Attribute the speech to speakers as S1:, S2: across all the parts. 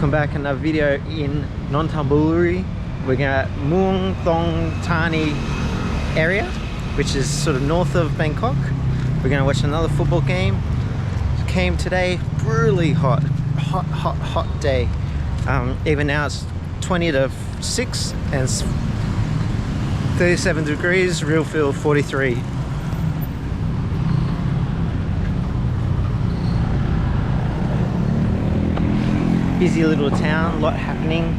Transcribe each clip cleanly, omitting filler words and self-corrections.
S1: Welcome back, another video in Nonthaburi. We're at Muangthong area, which is sort of north of Bangkok. We're going to watch another football game. It came today, brutally hot day. Even now it's 20 to 6 and it's 37 degrees, real feel 43. Busy little town, lot happening.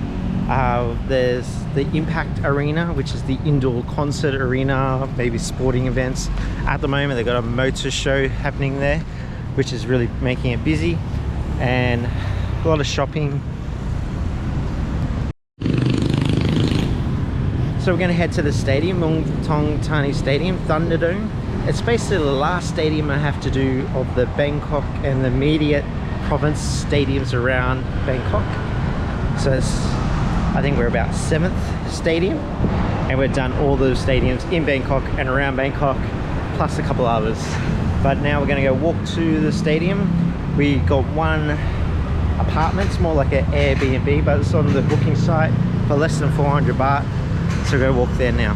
S1: There's the Impact Arena, which is the indoor concert arena, maybe sporting events. At the moment they've got a motor show happening there, which is really making it busy, and a lot of shopping. So we're going to head to the stadium, Muangthong Stadium, Thunderdome. It's basically the last stadium I have to do of the Bangkok and the immediate province stadiums around Bangkok. So I think we're about 7th stadium, and we've done all those stadiums in Bangkok and around Bangkok, plus a couple others. But now we're going to go walk to the stadium. We got one apartment, it's more like an Airbnb, but it's on the booking site for less than 400 baht. So go walk there now.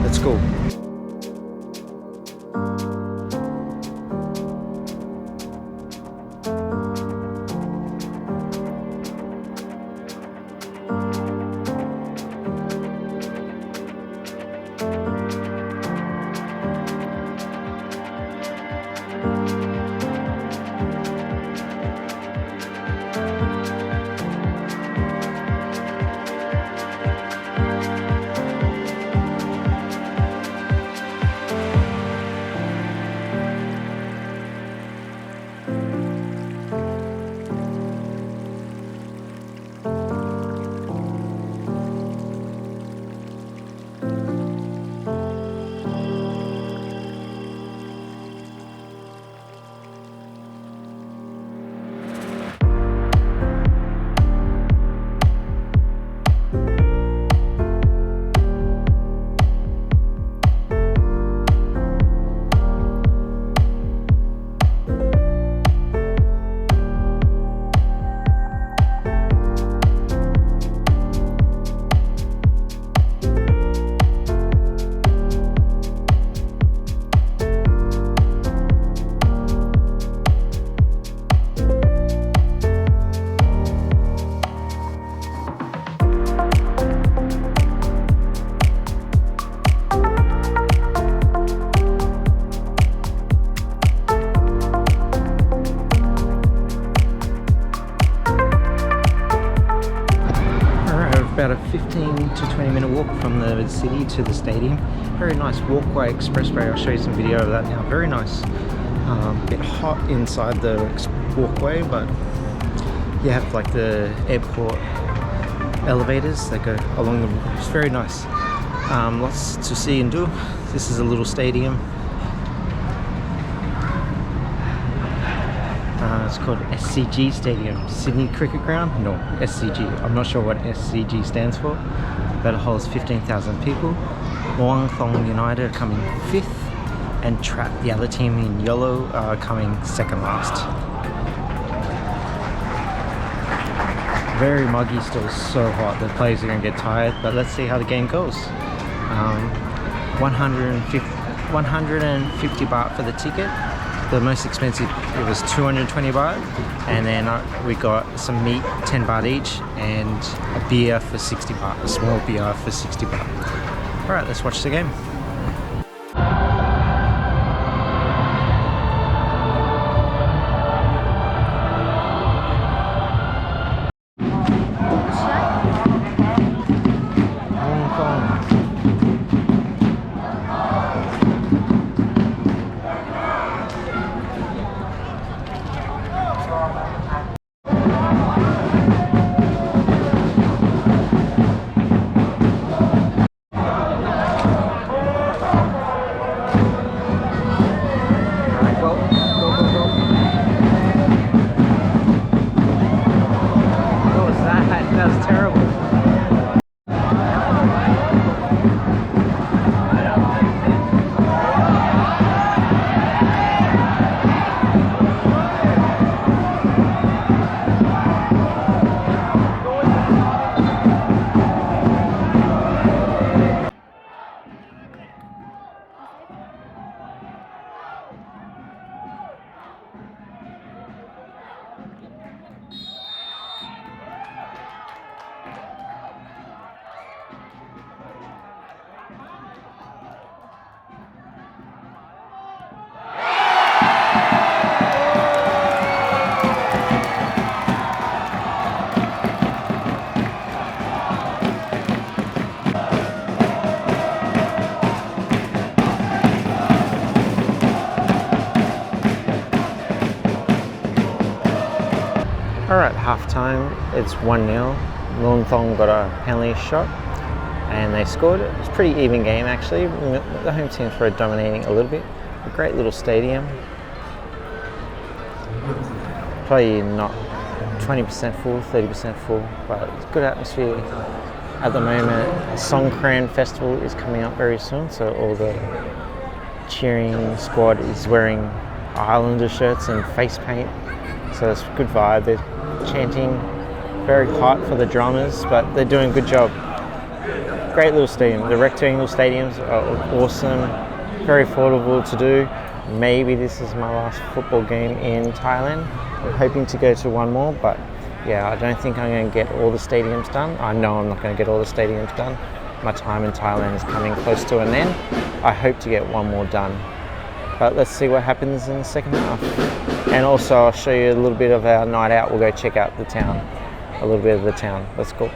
S1: Let's go. About a 15 to 20 minute walk from the city to the stadium. Very nice walkway, expressway. I'll show you some video of that now. Very nice. A bit hot inside the walkway, but you have like the airport elevators that go along the. It's very nice. Lots to see and do. This is a little stadium. It's called SCG Stadium, Sydney Cricket Ground? No, SCG. I'm not sure what SCG stands for, but it holds 15,000 people. Muangthong United coming 5th, and Trat, the other team in yellow, are coming 2nd last. Very muggy still, so hot. The players are going to get tired, but let's see how the game goes. 150 baht for the ticket. The most expensive, it was 220 baht, and then we got some meat, 10 baht each, and a beer for 60 baht, a small beer for 60 baht. Alright, let's watch the game.
S2: Alright, half time, it's 1-0. Muangthong got a penalty shot and they scored. It was a pretty even game actually. The home teams were dominating a little bit. A great little stadium. Probably not 20% full, 30% full, but it's good atmosphere. At the moment, Songkran Festival is coming up very soon, so all the cheering squad is wearing Islander shirts and face paint, so it's a good vibe. They're chanting very hot for the drummers, but they're doing a good job. Great little stadium. The rectangle stadiums are awesome, very affordable to do. Maybe this is my last football game in Thailand. I'm hoping to go to one more, but yeah, I don't think I'm going to get all the stadiums done. I know I'm not going to get all the stadiums done. My time in Thailand is coming close to an end. I hope to get one more done. But let's see what happens in the second half. And also I'll show you a little bit of our night out. We'll go check out the town, a little bit of the town. Let's go.